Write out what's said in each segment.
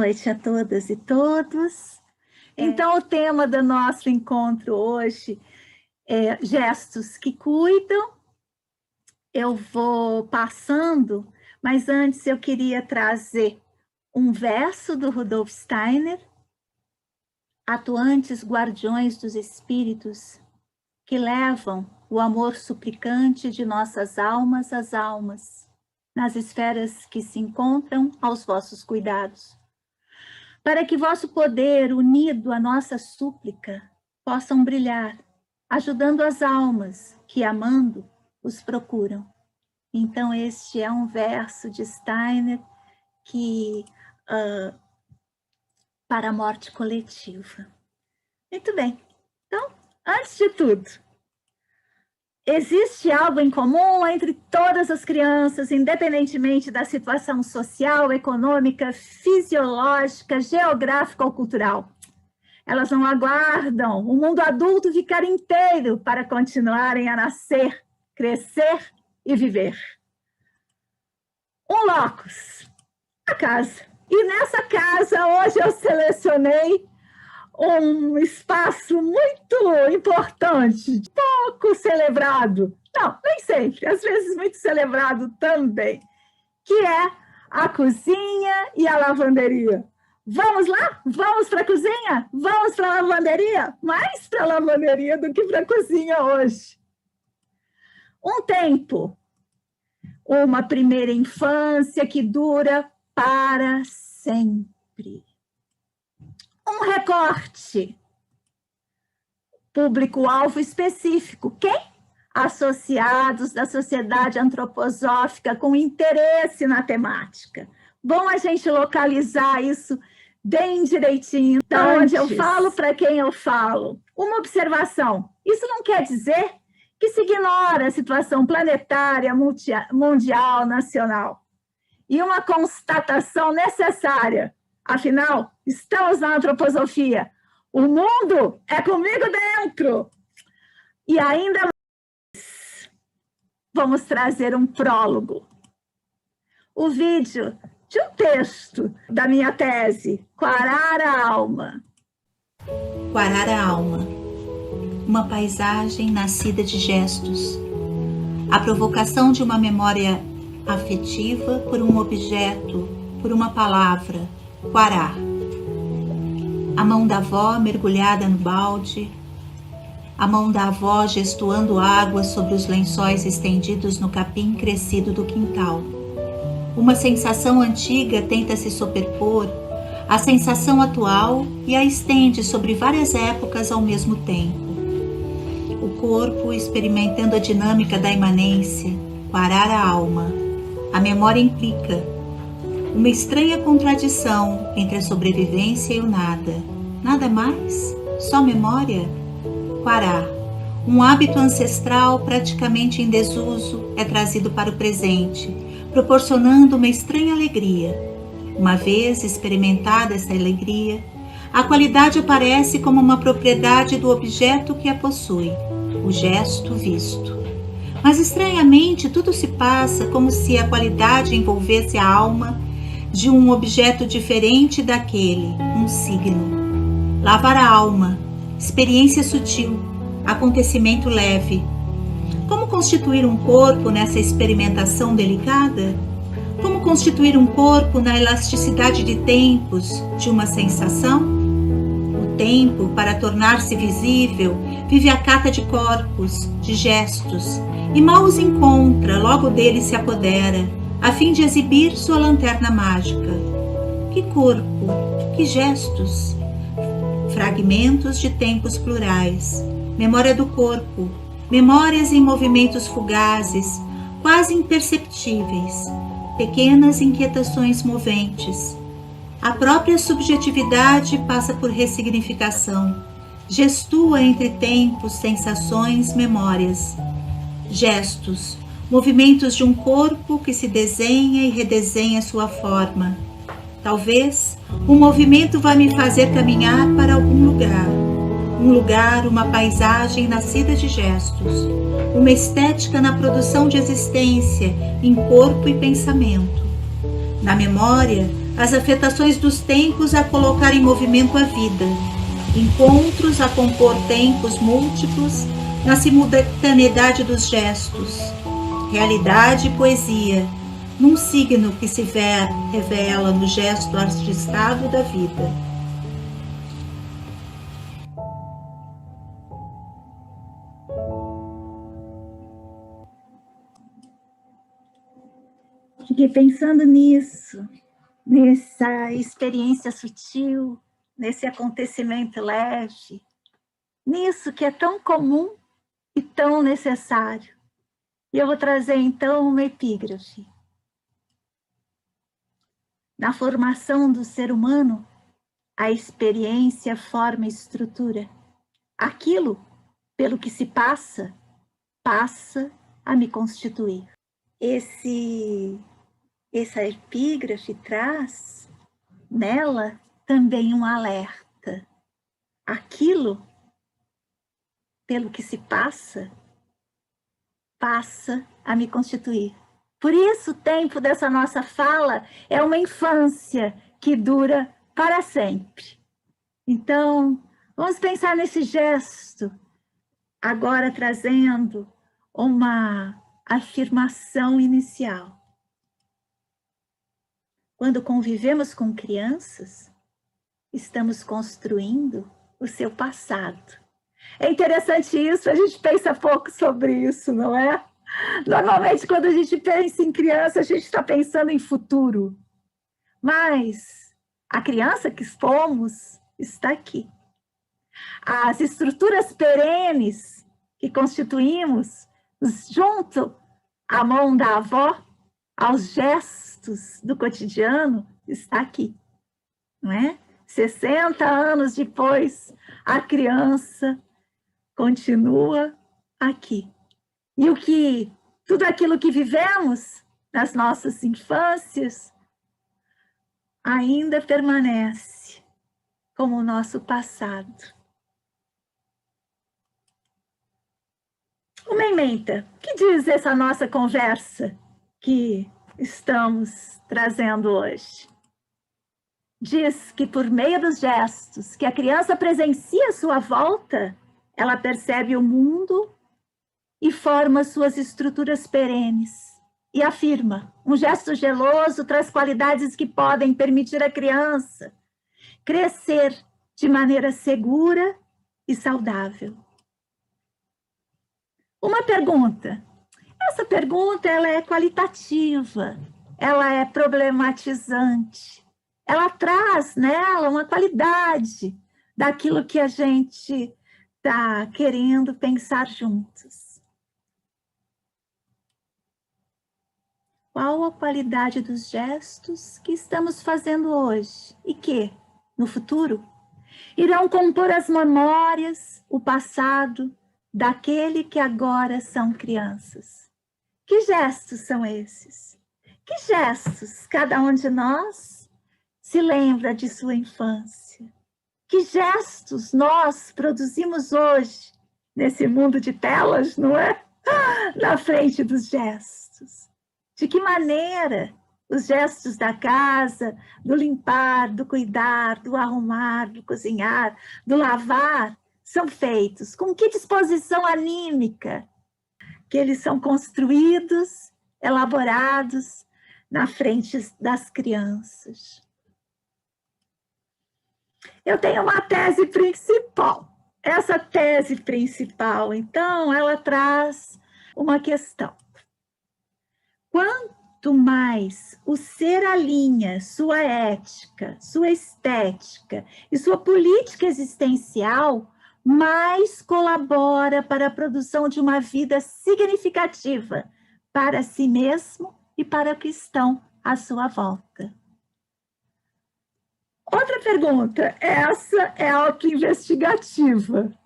noite a todas e todos. Então, o tema do nosso encontro hoje é gestos que cuidam. Eu vou passando, mas antes eu queria trazer um verso do Rudolf Steiner: atuantes guardiões dos espíritos que levam o amor suplicante de nossas almas às almas, nas esferas que se encontram aos vossos cuidados, para que vosso poder, unido à nossa súplica, possam brilhar, ajudando as almas que, amando, os procuram. Então, este é um verso de Steiner que para a morte coletiva. Muito bem. Então, antes de tudo, existe algo em comum entre todas as crianças, independentemente da situação social, econômica, fisiológica, geográfica ou cultural. Elas não aguardam o mundo adulto ficar inteiro para continuarem a nascer, crescer e viver. Um locus, a casa. E nessa casa, hoje eu selecionei um espaço muito importante, pouco celebrado. Não, nem sempre, às vezes muito celebrado também, que é a cozinha e a lavanderia. Vamos lá? Vamos para a cozinha? Vamos para a lavanderia? Mais para a lavanderia do que para a cozinha hoje. Um tempo, uma primeira infância que dura para sempre. Um recorte, público-alvo específico. Quem? Associados da sociedade antroposófica com interesse na temática. Bom a gente localizar isso bem direitinho, da onde eu falo, para quem eu falo. Uma observação: isso não quer dizer que se ignora a situação planetária, mundial, nacional. E uma constatação necessária: afinal, estamos na antroposofia. O mundo é comigo dentro. E ainda mais, vamos trazer um prólogo. O vídeo de um texto da minha tese, Quarar a Alma. Quarar a alma. Uma paisagem nascida de gestos. A provocação de uma memória afetiva por um objeto, por uma palavra. Quarar. A mão da avó mergulhada no balde, a mão da avó gestuando água sobre os lençóis estendidos no capim crescido do quintal. Uma sensação antiga tenta se superpor à sensação atual e a estende sobre várias épocas ao mesmo tempo. O corpo experimentando a dinâmica da imanência, quarar a alma. A memória implica uma estranha contradição entre a sobrevivência e o nada. Nada mais? Só memória? Quarar. Um hábito ancestral praticamente em desuso é trazido para o presente, proporcionando uma estranha alegria. Uma vez experimentada essa alegria, a qualidade aparece como uma propriedade do objeto que a possui, o gesto visto. Mas estranhamente tudo se passa como se a qualidade envolvesse a alma de um objeto diferente daquele, um signo. Lavar a alma, experiência sutil, acontecimento leve. Como constituir um corpo nessa experimentação delicada? Como constituir um corpo na elasticidade de tempos de uma sensação? O tempo, para tornar-se visível, vive a cata de corpos, de gestos, e mal os encontra, logo dele se apodera, a fim de exibir sua lanterna mágica. Que corpo, que gestos! Fragmentos de tempos plurais, memória do corpo, memórias em movimentos fugazes, quase imperceptíveis, pequenas inquietações moventes. A própria subjetividade passa por ressignificação, gestua entre tempos, sensações, memórias. Gestos, movimentos de um corpo que se desenha e redesenha sua forma. Talvez o movimento vá me fazer caminhar para algum lugar. Um lugar, uma paisagem nascida de gestos. Uma estética na produção de existência em corpo e pensamento. Na memória, as afetações dos tempos a colocar em movimento a vida, encontros a compor tempos múltiplos na simultaneidade dos gestos, realidade e poesia, num signo que se revela no gesto artistável da vida. Fiquei pensando nisso, nessa experiência sutil, nesse acontecimento leve, nisso que é tão comum e tão necessário. E eu vou trazer, então, uma epígrafe. Na formação do ser humano, a experiência forma estrutura. Aquilo pelo que se passa, passa a me constituir. Essa epígrafe traz nela também um alerta. Aquilo pelo que se passa, passa a me constituir. Por isso, o tempo dessa nossa fala é uma infância que dura para sempre. Então, vamos pensar nesse gesto, agora trazendo uma afirmação inicial. Quando convivemos com crianças, estamos construindo o seu passado. É interessante isso, a gente pensa pouco sobre isso, não é? Normalmente, quando a gente pensa em criança, a gente está pensando em futuro. Mas a criança que fomos está aqui. As estruturas perenes que constituímos, junto à mão da avó, aos gestos do cotidiano, está aqui, não é? 60 anos depois, a criança continua aqui. E tudo aquilo que vivemos nas nossas infâncias ainda permanece como o nosso passado. Uma emenda, o que diz essa nossa conversa que estamos trazendo hoje? Diz que por meio dos gestos que a criança presencia à sua volta, ela percebe o mundo e forma suas estruturas perenes. E afirma, um gesto geloso traz qualidades que podem permitir à criança crescer de maneira segura e saudável. Uma pergunta. Essa pergunta ela é qualitativa, ela é problematizante, ela traz nela uma qualidade daquilo que a gente está querendo pensar juntos. Qual a qualidade dos gestos que estamos fazendo hoje e que, no futuro, irão compor as memórias, o passado daquele que agora são crianças? Que gestos são esses? Que gestos cada um de nós se lembra de sua infância? Que gestos nós produzimos hoje nesse mundo de telas, não é? Na frente dos gestos. De que maneira os gestos da casa, do limpar, do cuidar, do arrumar, do cozinhar, do lavar, são feitos? Com que disposição anímica que eles são construídos, elaborados na frente das crianças? Eu tenho uma tese principal. Essa tese principal, então, ela traz uma questão. Quanto mais o ser alinha sua ética, sua estética e sua política existencial, mais colabora para a produção de uma vida significativa para si mesmo e para os que estão à sua volta. Outra pergunta, essa é autoinvestigativa.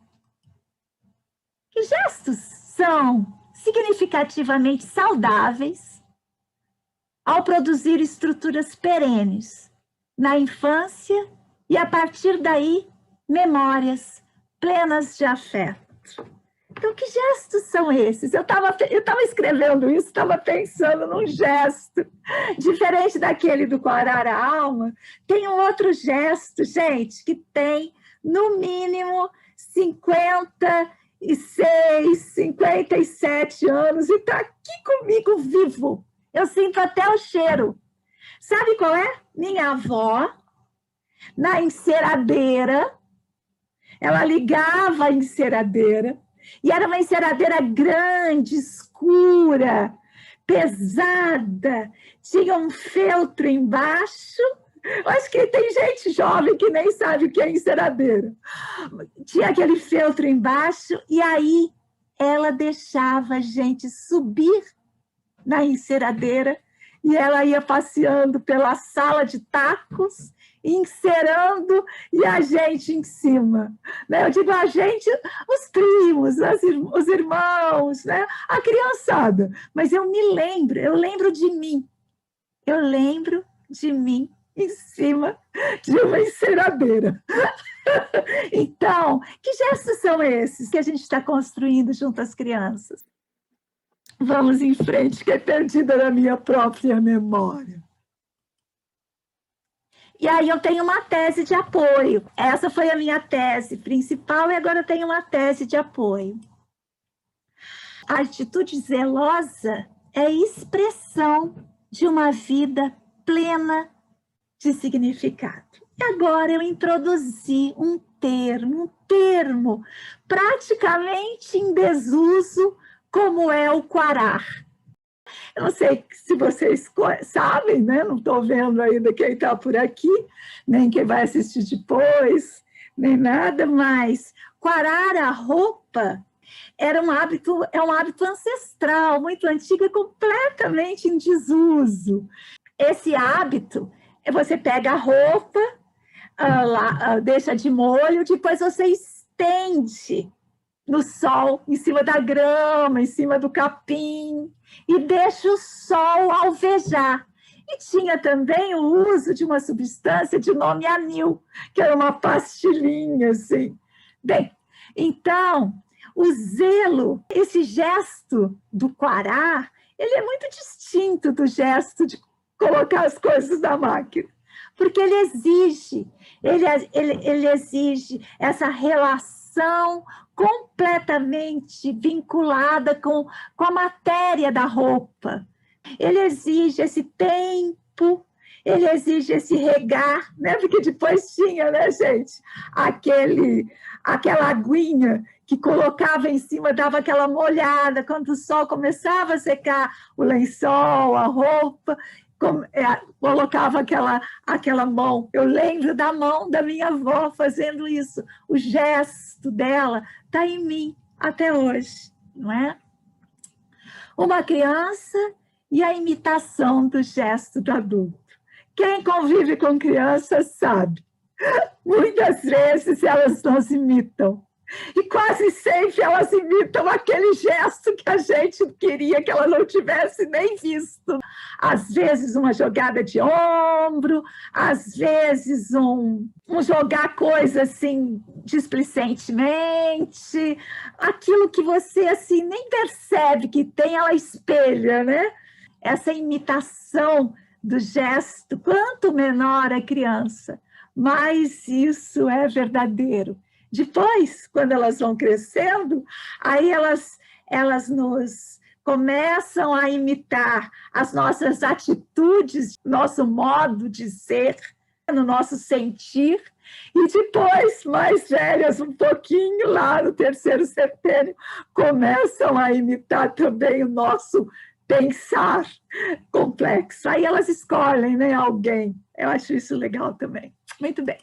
Que gestos são significativamente saudáveis ao produzir estruturas perenes na infância e, a partir daí, memórias plenas de afeto? Então, que gestos são esses? Eu estava escrevendo isso, estava pensando num gesto diferente daquele do Quarar a Alma. Tem um outro gesto, gente, que tem, no mínimo, 56, 57 anos e está aqui comigo vivo. Eu sinto até o cheiro. Sabe qual é? Minha avó, na enceradeira, ela ligava a enceradeira, e era uma enceradeira grande, escura, pesada, tinha um feltro embaixo. Eu acho que tem gente jovem que nem sabe o que é enceradeira. Tinha aquele feltro embaixo, e aí ela deixava a gente subir na enceradeira, e ela ia passeando pela sala de tacos, encerando, e a gente em cima. Eu digo a gente, os primos, os irmãos, né? A criançada. Mas eu lembro de mim. Eu lembro de mim em cima de uma enceradeira. Então, que gestos são esses que a gente está construindo junto às crianças? Vamos em frente, que é perdida na minha própria memória. E aí eu tenho uma tese de apoio. Essa foi a minha tese principal e agora eu tenho uma tese de apoio. A atitude zelosa é expressão de uma vida plena de significado. E agora eu introduzi um termo praticamente em desuso, como é o quarar. Eu não sei se vocês sabem, né? Não estou vendo ainda quem está por aqui, nem quem vai assistir depois, nem nada, mas quarar a roupa é um hábito ancestral, muito antigo e completamente em desuso. Esse hábito, você pega a roupa, deixa de molho, depois você estende no sol, em cima da grama, em cima do capim, e deixa o sol alvejar. E tinha também o uso de uma substância de nome anil, que era uma pastilhinha, assim. Bem, então, o zelo, esse gesto do quarar, ele é muito distinto do gesto de colocar as coisas na máquina, porque ele exige essa relação completamente vinculada com a matéria da roupa. Ele exige esse tempo, ele exige esse regar, né? Porque depois tinha, né, gente, aquela aguinha que colocava em cima, dava aquela molhada, quando o sol começava a secar o lençol, a roupa, colocava aquela mão. Eu lembro da mão da minha avó fazendo isso. O gesto dela está em mim até hoje, não é? Uma criança e a imitação do gesto do adulto. Quem convive com crianças sabe. Muitas vezes elas nos imitam. E quase sempre elas imitam aquele gesto que a gente queria que ela não tivesse nem visto. Às vezes uma jogada de ombro, às vezes um jogar coisa assim displicentemente, aquilo que você assim nem percebe que tem, ela espelha, né? Essa imitação do gesto, quanto menor a criança, mais isso é verdadeiro. Depois, quando elas vão crescendo, aí elas nos começam a imitar as nossas atitudes, nosso modo de ser, no nosso sentir, e depois, mais velhas um pouquinho, lá no terceiro setênio, começam a imitar também o nosso pensar complexo. Aí elas escolhem, né, alguém. Eu acho isso legal também. Muito bem.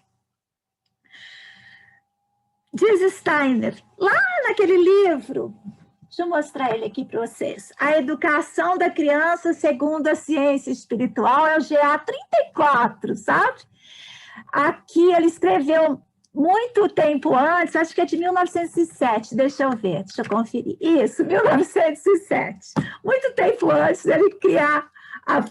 Diz Steiner, lá naquele livro, deixa eu mostrar ele aqui para vocês, A Educação da Criança segundo a Ciência Espiritual, é o GA 34, sabe? Aqui ele escreveu muito tempo antes, acho que é de 1907, deixa eu ver, deixa eu conferir. Isso, 1907. Muito tempo antes dele criar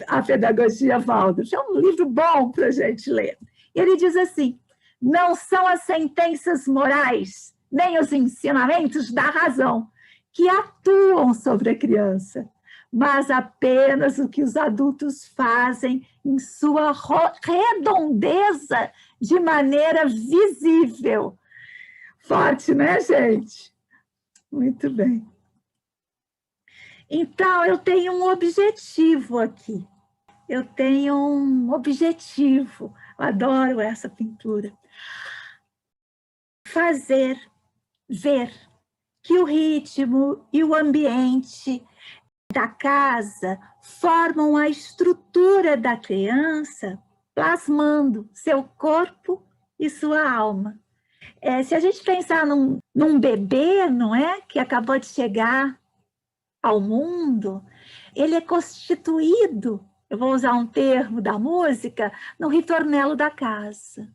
a Pedagogia Waldorf. É um livro bom para a gente ler. E ele diz assim: não são as sentenças morais nem os ensinamentos da razão, que atuam sobre a criança, mas apenas o que os adultos fazem em sua redondeza de maneira visível. Forte, né, gente? Muito bem. Então, eu tenho um objetivo aqui. Eu tenho um objetivo. Eu adoro essa pintura. Ver que o ritmo e o ambiente da casa formam a estrutura da criança, plasmando seu corpo e sua alma. Se a gente pensar num bebê, não é, que acabou de chegar ao mundo, ele é constituído, eu vou usar um termo da música, no ritornelo da casa.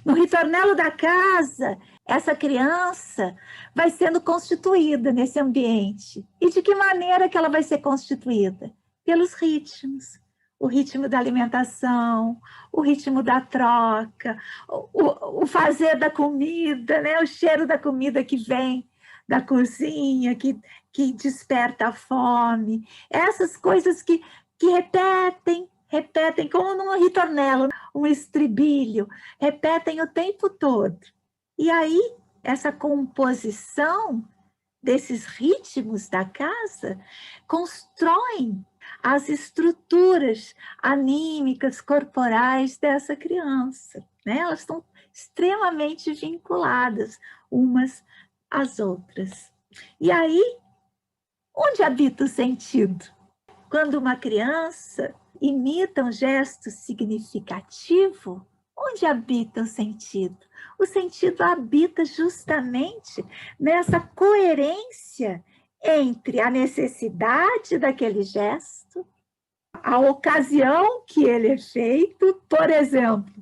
No ritornelo da casa, essa criança vai sendo constituída nesse ambiente. E de que maneira que ela vai ser constituída? Pelos ritmos. O ritmo da alimentação, o ritmo da troca, o fazer da comida, né? O cheiro da comida que vem da cozinha, que desperta a fome. Essas coisas que repetem como num ritornelo, um estribilho, repetem o tempo todo. E aí, essa composição desses ritmos da casa constroem as estruturas anímicas, corporais dessa criança, né? Elas estão extremamente vinculadas umas às outras. E aí, onde habita o sentido? Quando uma criança imita um gesto significativo, onde habita o sentido? O sentido habita justamente nessa coerência entre a necessidade daquele gesto, a ocasião que ele é feito, por exemplo,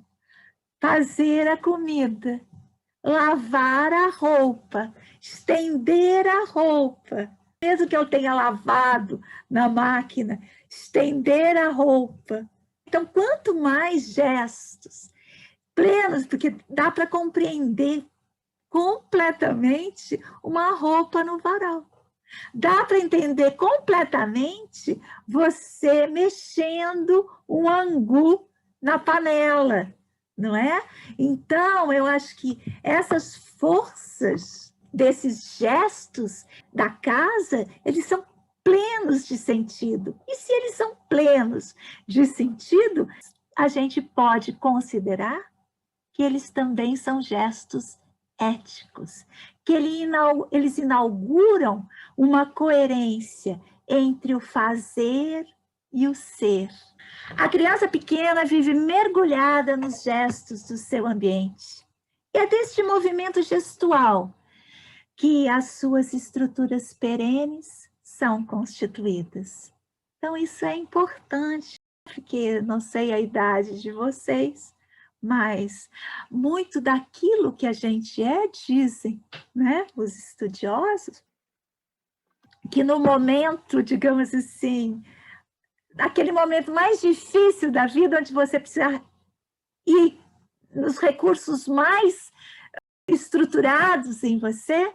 fazer a comida, lavar a roupa, estender a roupa, mesmo que eu tenha lavado na máquina, estender a roupa. Então, quanto mais gestos plenos, porque dá para compreender completamente uma roupa no varal. Dá para entender completamente você mexendo um angu na panela, não é? Então, eu acho que essas forças desses gestos da casa, eles são plenos de sentido. E se eles são plenos de sentido, a gente pode considerar que eles também são gestos éticos, que eles inauguram uma coerência entre o fazer e o ser. A criança pequena vive mergulhada nos gestos do seu ambiente. E é deste movimento gestual que as suas estruturas perenes são constituídas. Então, isso é importante, porque não sei a idade de vocês, mas muito daquilo que a gente dizem, né, os estudiosos, que no momento, digamos assim, naquele momento mais difícil da vida, onde você precisa ir nos recursos mais estruturados em você,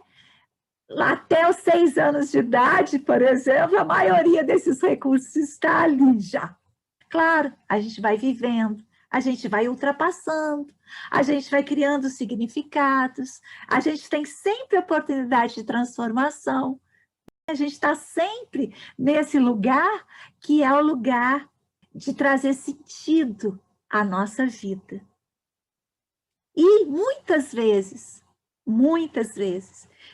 até os 6 anos de idade, por exemplo, a maioria desses recursos está ali já. Claro, a gente vai vivendo, a gente vai ultrapassando, a gente vai criando significados, a gente tem sempre oportunidade de transformação, a gente está sempre nesse lugar que é o lugar de trazer sentido à nossa vida. E muitas vezes,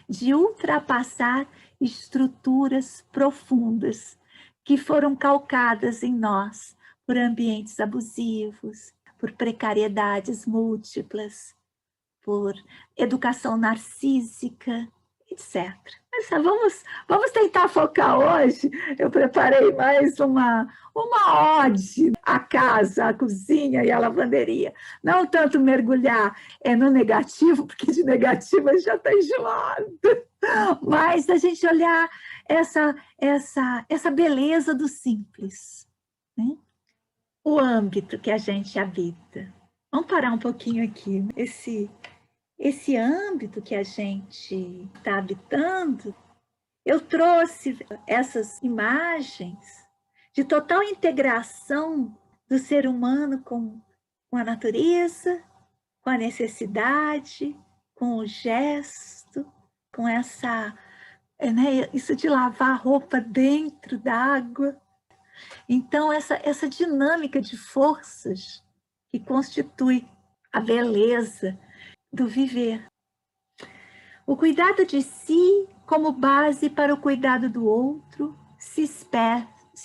de ultrapassar estruturas profundas que foram calcadas em nós por ambientes abusivos, por precariedades múltiplas, por educação narcísica, etc. Mas vamos tentar focar hoje. Eu preparei mais uma ode à casa, à cozinha e à lavanderia. Não tanto mergulhar no negativo, porque de negativo a gente já está enjoado, mas a gente olhar essa beleza do simples, né? O âmbito que a gente habita. Vamos parar um pouquinho aqui. esse âmbito que a gente está habitando, eu trouxe essas imagens de total integração do ser humano com a natureza, com a necessidade, com o gesto, com isso de lavar roupa dentro d'água. Então, essa dinâmica de forças que constitui a beleza do viver. O cuidado de si como base para o cuidado do outro se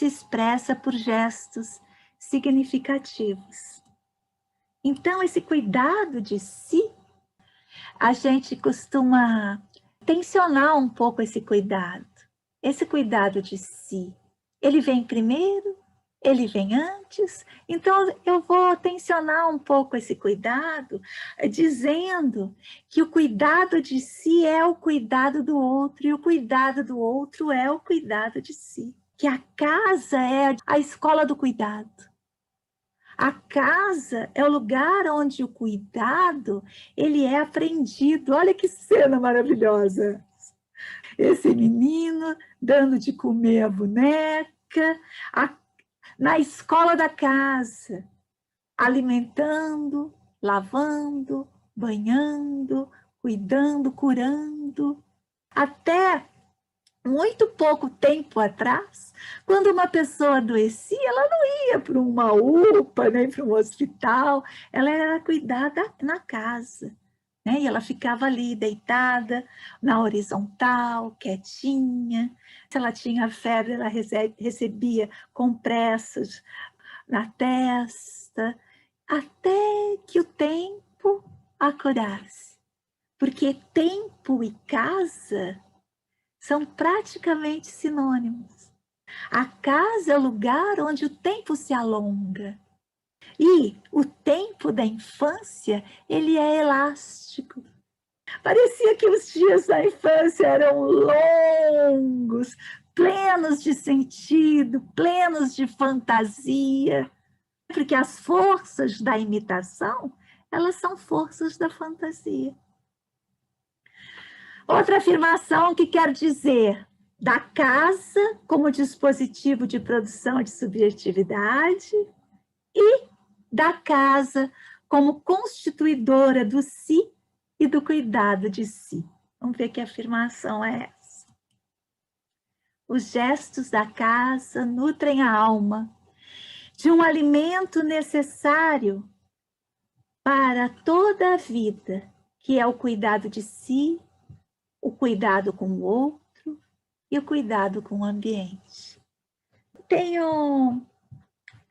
expressa por gestos significativos. Então, esse cuidado de si, a gente costuma tensionar um pouco esse cuidado. Esse cuidado de si, ele vem primeiro? Ele vem antes? Então, eu vou tensionar um pouco esse cuidado, dizendo que o cuidado de si é o cuidado do outro, e o cuidado do outro é o cuidado de si. Que a casa é a escola do cuidado. A casa é o lugar onde o cuidado, ele é aprendido. Olha que cena maravilhosa! Esse menino dando de comer a boneca, na escola da casa, alimentando, lavando, banhando, cuidando, curando. Até muito pouco tempo atrás, quando uma pessoa adoecia, ela não ia para uma UPA, nem para um hospital, ela era cuidada na casa. E ela ficava ali deitada na horizontal, quietinha. Se ela tinha febre, ela recebia compressas na testa, até que o tempo a curasse. Porque tempo e casa são praticamente sinônimos. A casa é o lugar onde o tempo se alonga. E o tempo da infância, ele é elástico. Parecia que os dias da infância eram longos, plenos de sentido, plenos de fantasia. Porque as forças da imitação, elas são forças da fantasia. Outra afirmação que quer dizer da casa como dispositivo de produção de subjetividade e da casa como constituidora do si e do cuidado de si. Vamos ver que afirmação é essa. Os gestos da casa nutrem a alma de um alimento necessário para toda a vida, que é o cuidado de si, o cuidado com o outro e o cuidado com o ambiente. Tenho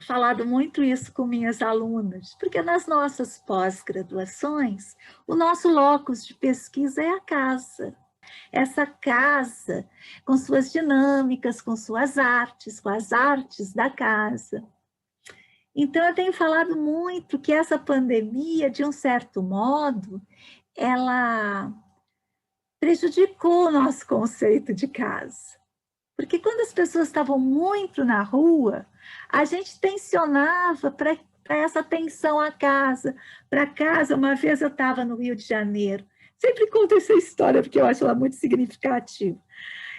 falado muito isso com minhas alunas, porque nas nossas pós-graduações, o nosso locus de pesquisa é a casa. Essa casa, com suas dinâmicas, com suas artes, com as artes da casa. Então, eu tenho falado muito que essa pandemia, de um certo modo, ela prejudicou o nosso conceito de casa. Porque quando as pessoas estavam muito na rua, a gente tensionava para essa atenção à casa, para casa. Uma vez eu estava no Rio de Janeiro, sempre conto essa história porque eu acho ela muito significativa.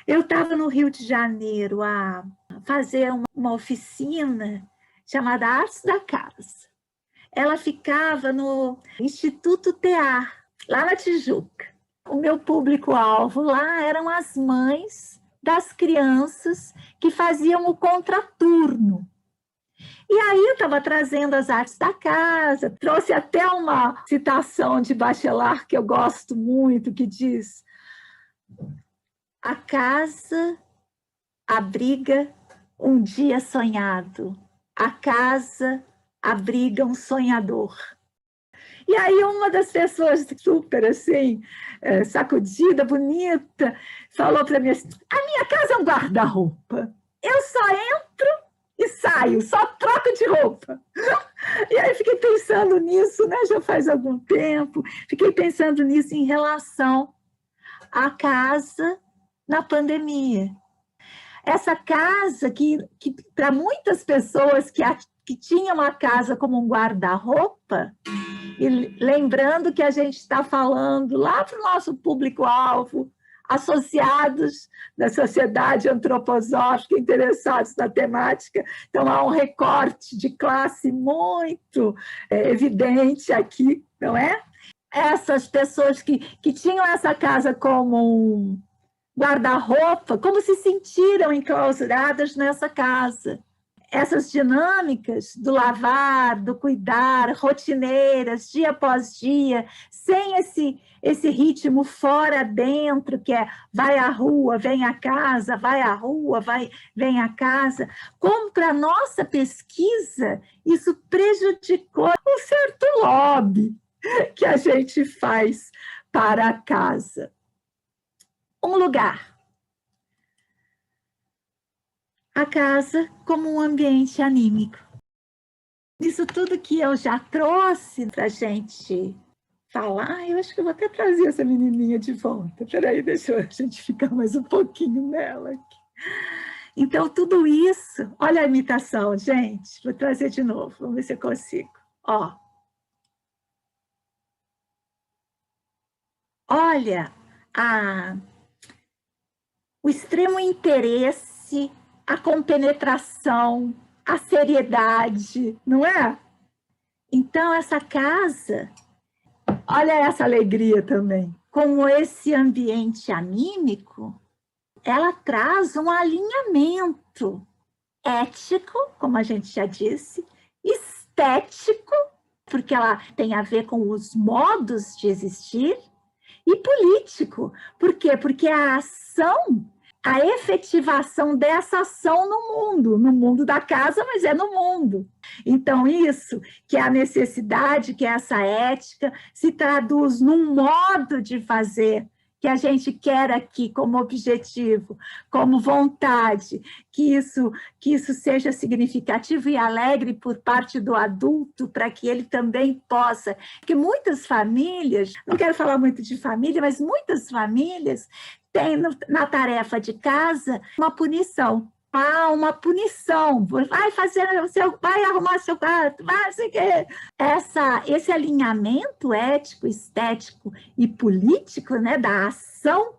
Eu estava no Rio de Janeiro a fazer uma oficina chamada Artes da Casa. Ela ficava no Instituto TEAR, lá na Tijuca. O meu público-alvo lá eram as mães das crianças que faziam o contraturno. E aí eu estava trazendo as artes da casa, trouxe até uma citação de Bachelard que eu gosto muito, que diz: a casa abriga um dia sonhado, a casa abriga um sonhador. E aí uma das pessoas super assim, sacudida, bonita, falou para mim assim: a minha casa é um guarda-roupa. Eu só entro e saio, só troco de roupa. E aí fiquei pensando nisso, né? Já faz algum tempo, fiquei pensando nisso em relação à casa na pandemia. essa casa que para muitas pessoas que tinham a casa como um guarda-roupa, e lembrando que a gente está falando lá para o nosso público-alvo, associados da sociedade antroposófica, interessados na temática, então há um recorte de classe muito evidente aqui, não é? Essas pessoas que tinham essa casa como um guarda-roupa, como se sentiram enclausuradas nessa casa. Essas dinâmicas do lavar, do cuidar, rotineiras, dia após dia, sem esse ritmo fora dentro, que é vai à rua, vem à casa, vai à rua, vem à casa. Como para a nossa pesquisa, isso prejudicou um certo lobby que a gente faz para a casa. Um lugar. A casa como um ambiente anímico. Isso tudo que eu já trouxe para a gente falar, eu acho que eu vou até trazer essa menininha de volta. Espera deixa a gente ficar mais um pouquinho nela aqui. Então, tudo isso, olha a imitação, gente. Vou trazer de novo, vamos ver se eu consigo. Ó. Olha o extremo interesse, a compenetração, a seriedade, não é? Então, essa casa, olha essa alegria também, como esse ambiente anímico, ela traz um alinhamento ético, como a gente já disse, estético, porque ela tem a ver com os modos de existir, e político. Por quê? Porque a ação, a efetivação dessa ação no mundo da casa, mas é no mundo. Então, isso, que é a necessidade, que é essa ética, se traduz num modo de fazer que a gente quer aqui como objetivo, como vontade, que isso seja significativo e alegre por parte do adulto, para que ele também possa. Porque muitas famílias, não quero falar muito de família, mas muitas famílias têm na tarefa de casa uma punição. Uma punição, vai arrumar seu quarto, vai sei quê. Esse alinhamento ético, estético e político, né, da ação,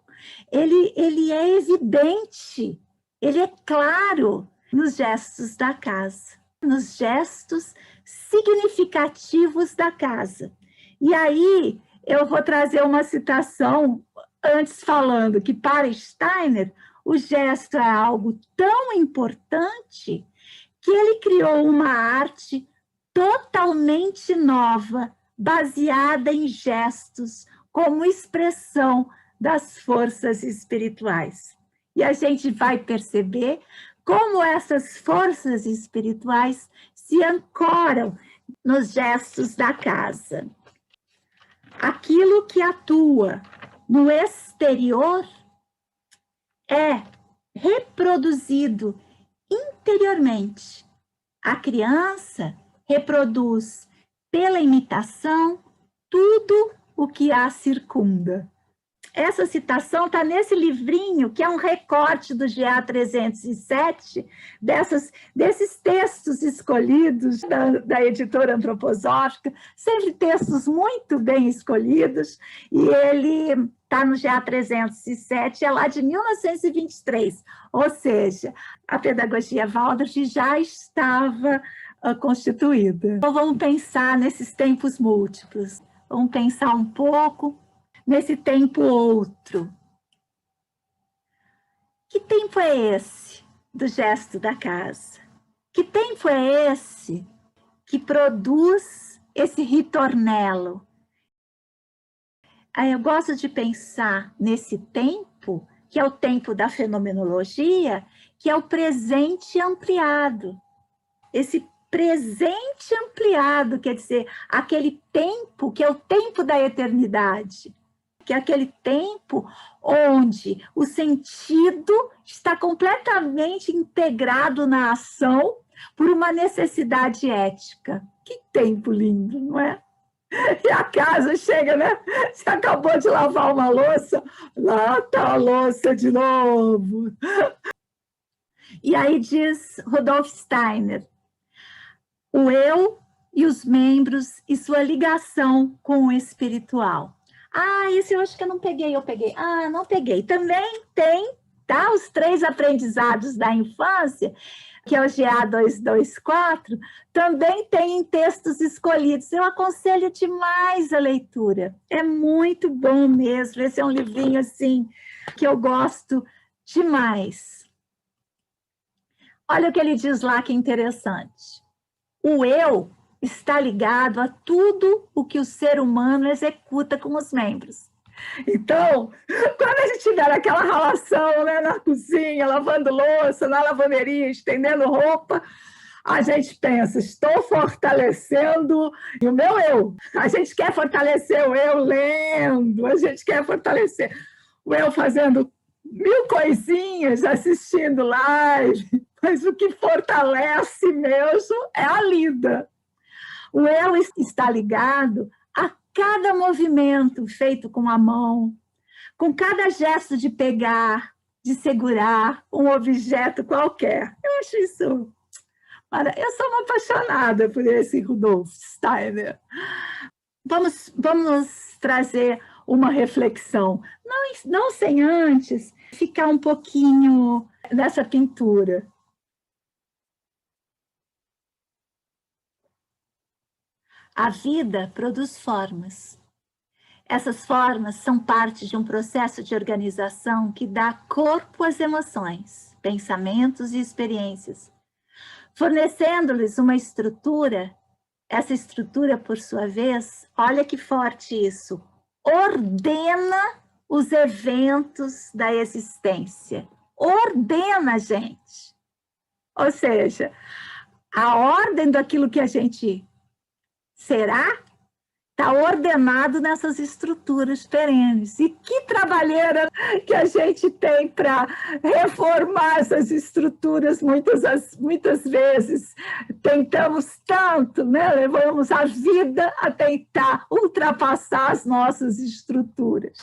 ele é evidente, ele é claro nos gestos da casa, nos gestos significativos da casa. E aí eu vou trazer uma citação, antes falando que para Steiner, o gesto é algo tão importante que ele criou uma arte totalmente nova, baseada em gestos, como expressão das forças espirituais. E a gente vai perceber como essas forças espirituais se ancoram nos gestos da casa. Aquilo que atua no exterior é reproduzido interiormente. A criança reproduz pela imitação tudo o que a circunda. Essa citação está nesse livrinho, que é um recorte do GA 307, desses textos escolhidos da editora antroposófica, sempre textos muito bem escolhidos, e ele está no GA 307, é lá de 1923, ou seja, a pedagogia Waldorf já estava constituída. Então, vamos pensar nesses tempos múltiplos, vamos pensar um pouco nesse tempo outro. Que tempo é esse do gesto da casa? Que tempo é esse que produz esse ritornelo? Eu gosto de pensar nesse tempo, que é o tempo da fenomenologia, que é o presente ampliado. Esse presente ampliado, quer dizer, aquele tempo que é o tempo da eternidade, que é aquele tempo onde o sentido está completamente integrado na ação por uma necessidade ética. Que tempo lindo, não é? E a casa chega, né? Você acabou de lavar uma louça, lá está a louça de novo. E aí diz Rudolf Steiner, o eu e os membros e sua ligação com o espiritual. Ah, esse eu acho que eu não peguei, eu peguei. Ah, não peguei. Também tem, tá? Os 3 aprendizados da infância, que é o GA 224, também tem em textos escolhidos. Eu aconselho demais a leitura. É muito bom mesmo. Esse é um livrinho, assim, que eu gosto demais. Olha o que ele diz lá, que é interessante. O eu está ligado a tudo o que o ser humano executa com os membros. Então, quando a gente tiver aquela relação, né, na cozinha, lavando louça, na lavanderia, estendendo roupa, a gente pensa, estou fortalecendo o meu eu. A gente quer fortalecer o eu lendo, a gente quer fortalecer o eu fazendo 1000 coisinhas, assistindo live, mas o que fortalece mesmo é a lida. O eu está ligado a cada movimento feito com a mão, com cada gesto de pegar, de segurar um objeto qualquer. Eu acho isso... Eu sou uma apaixonada por esse Rudolf Steiner. Vamos trazer uma reflexão, não sem antes ficar um pouquinho nessa pintura. A vida produz formas. Essas formas são parte de um processo de organização que dá corpo às emoções, pensamentos e experiências, fornecendo-lhes uma estrutura. Essa estrutura, por sua vez, olha que forte isso, ordena os eventos da existência. Ordena, gente. Ou seja, a ordem daquilo que a gente será está ordenado nessas estruturas perenes. E que trabalheira que a gente tem para reformar essas estruturas, muitas vezes. Tentamos tanto, né? Levamos a vida a tentar ultrapassar as nossas estruturas.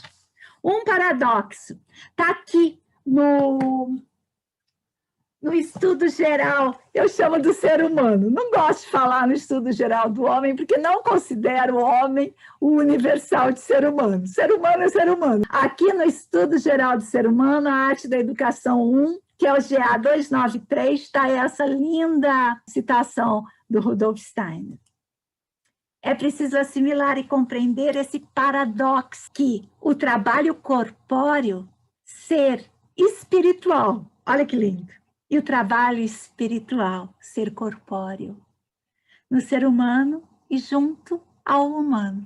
Um paradoxo está aqui no estudo geral, eu chamo do ser humano. Não gosto de falar no estudo geral do homem, porque não considero o homem o universal de ser humano. Ser humano é ser humano. Aqui no estudo geral do ser humano, a arte da educação 1, que é o GA 293, está essa linda citação do Rudolf Steiner. É preciso assimilar e compreender esse paradoxo que o trabalho corpóreo ser espiritual. Olha que lindo. E o trabalho espiritual, ser corpóreo, no ser humano e junto ao humano.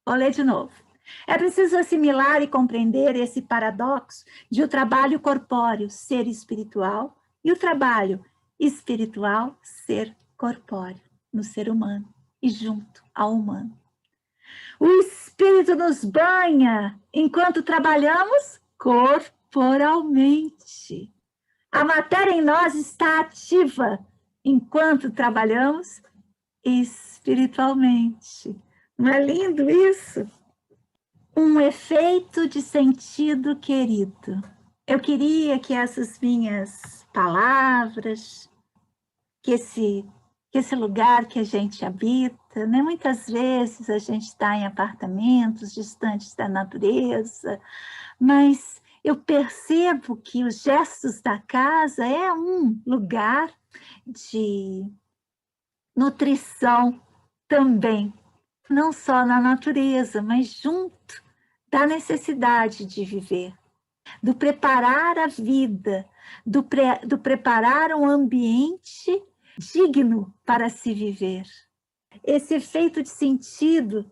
Vou ler de novo. É preciso assimilar e compreender esse paradoxo de o trabalho corpóreo ser espiritual e o trabalho espiritual ser corpóreo, no ser humano e junto ao humano. O espírito nos banha enquanto trabalhamos corporalmente. A matéria em nós está ativa enquanto trabalhamos espiritualmente. Não é lindo isso? Um efeito de sentido querido. Eu queria que essas minhas palavras, que esse lugar que a gente habita, né? Muitas vezes a gente está em apartamentos distantes da natureza, mas eu percebo que os gestos da casa é um lugar de nutrição também, não só na natureza, mas junto da necessidade de viver, do preparar a vida, do preparar um ambiente digno para se viver. Esse efeito de sentido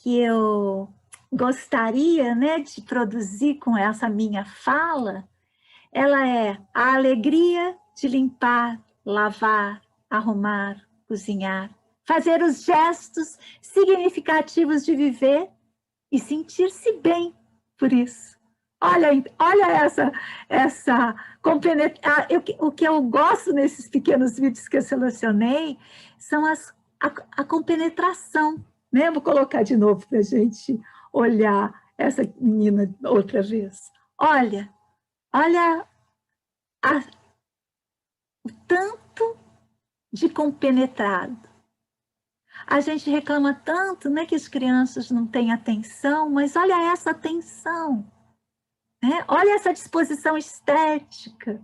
que eu gostaria, né, de produzir com essa minha fala, ela é a alegria de limpar, lavar, arrumar, cozinhar, fazer os gestos significativos de viver e sentir-se bem por isso. Olha essa o que eu gosto nesses pequenos vídeos que eu selecionei são a compenetração, né? Vou colocar de novo para a gente olhar essa menina outra vez. Olha o tanto de compenetrado. A gente reclama tanto, né, que as crianças não têm atenção, mas olha essa atenção, né? Olha essa disposição estética,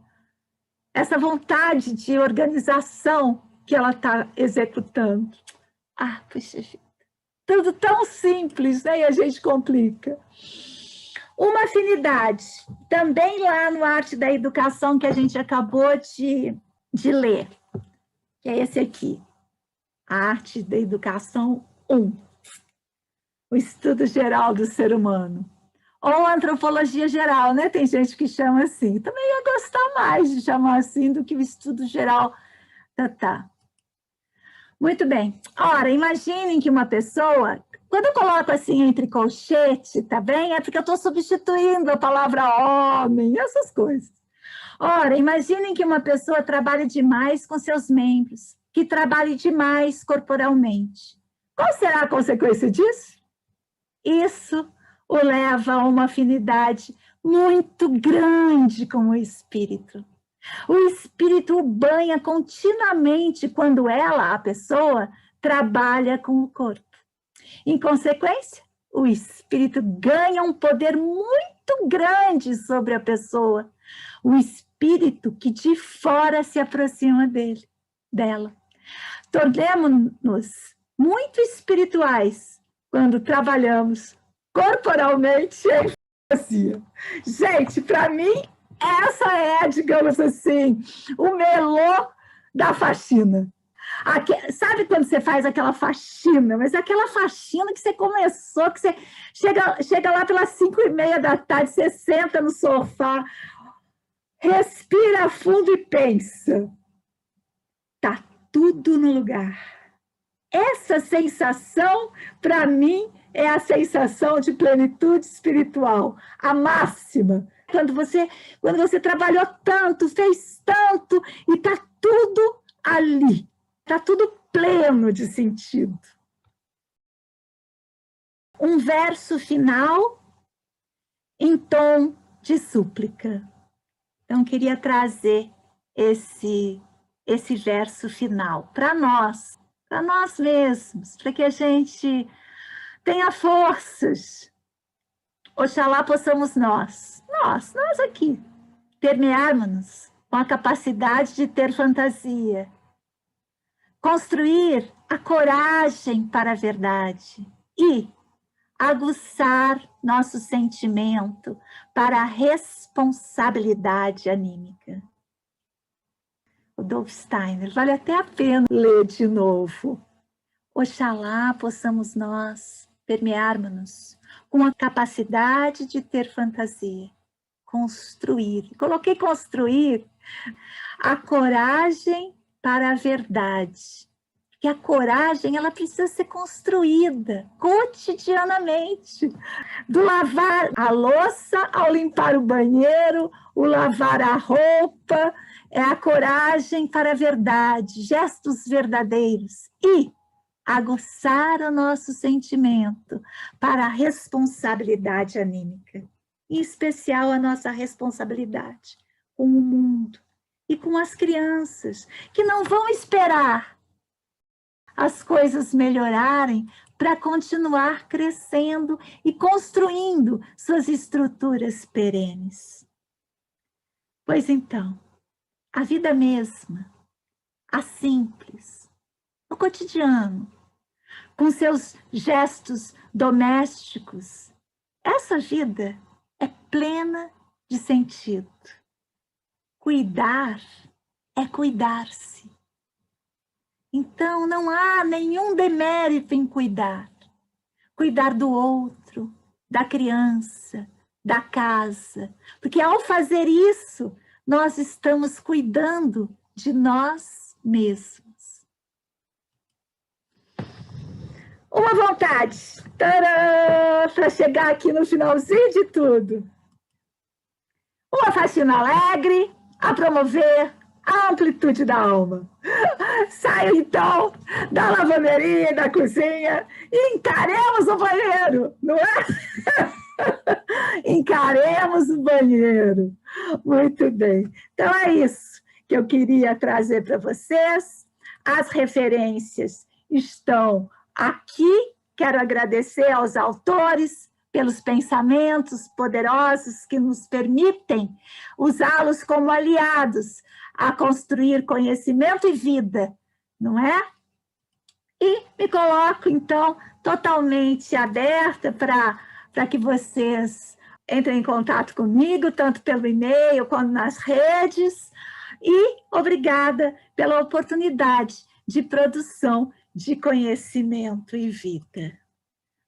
essa vontade de organização que ela está executando. Ah, puxa vida, tudo tão simples, né? E a gente complica. Uma afinidade, também lá no Arte da Educação que a gente acabou de ler, que é esse aqui, a Arte da Educação 1, o estudo geral do ser humano. Ou antropologia geral, né? Tem gente que chama assim. Também ia gostar mais de chamar assim do que o estudo geral. Tá. Muito bem. Ora, imaginem que uma pessoa, quando eu coloco assim entre colchete, tá bem? É porque eu estou substituindo a palavra homem, essas coisas. Ora, imaginem que uma pessoa trabalha demais com seus membros, que trabalhe demais corporalmente. Qual será a consequência disso? Isso o leva a uma afinidade muito grande com o espírito. O espírito o banha continuamente quando ela, a pessoa, trabalha com o corpo. Em consequência, o espírito ganha um poder muito grande sobre a pessoa. O espírito que de fora se aproxima dela. Tornemos-nos muito espirituais quando trabalhamos corporalmente em fantasia. Gente, para mim, essa é, digamos assim, o melô da faxina. Sabe quando você faz aquela faxina? Mas aquela faxina que você começou, que você chega lá pelas 5:30 da tarde, você senta no sofá, respira fundo e pensa. Tá tudo no lugar. Essa sensação, para mim, é a sensação de plenitude espiritual, a máxima. Quando você trabalhou tanto, fez tanto, e está tudo ali, está tudo pleno de sentido. Um verso final em tom de súplica. Então, queria trazer esse verso final para nós mesmos, para que a gente tenha forças. Oxalá possamos nós aqui, permearmos-nos com a capacidade de ter fantasia, construir a coragem para a verdade e aguçar nosso sentimento para a responsabilidade anímica. O Dolph Steiner, vale até a pena ler de novo. Oxalá possamos nós permearmos-nos com a capacidade de ter fantasia, construir. Coloquei construir a coragem para a verdade. Porque a coragem, ela precisa ser construída cotidianamente. Do lavar a louça ao limpar o banheiro, o lavar a roupa, é a coragem para a verdade, gestos verdadeiros. E aguçar o nosso sentimento para a responsabilidade anímica, em especial a nossa responsabilidade com o mundo e com as crianças, que não vão esperar as coisas melhorarem para continuar crescendo e construindo suas estruturas perenes. Pois então, a vida mesma, a simples, no cotidiano, com seus gestos domésticos, essa vida é plena de sentido. Cuidar é cuidar-se. Então, não há nenhum demérito em cuidar. Cuidar do outro, da criança, da casa. Porque ao fazer isso, nós estamos cuidando de nós mesmos. Uma vontade para chegar aqui no finalzinho de tudo. Uma faxina alegre a promover a amplitude da alma. Saio, então, da lavanderia e da cozinha e encaremos o banheiro, não é? Encaremos o banheiro. Muito bem. Então, é isso que eu queria trazer para vocês. As referências estão aqui. Quero agradecer aos autores pelos pensamentos poderosos que nos permitem usá-los como aliados a construir conhecimento e vida, não é? E me coloco, então, totalmente aberta para que vocês entrem em contato comigo, tanto pelo e-mail quanto nas redes. E obrigada pela oportunidade de produção de conhecimento e vida.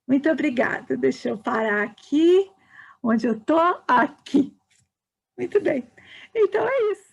Muito obrigada. Deixa eu parar aqui. Onde eu estou? Aqui. Muito bem. Então é isso.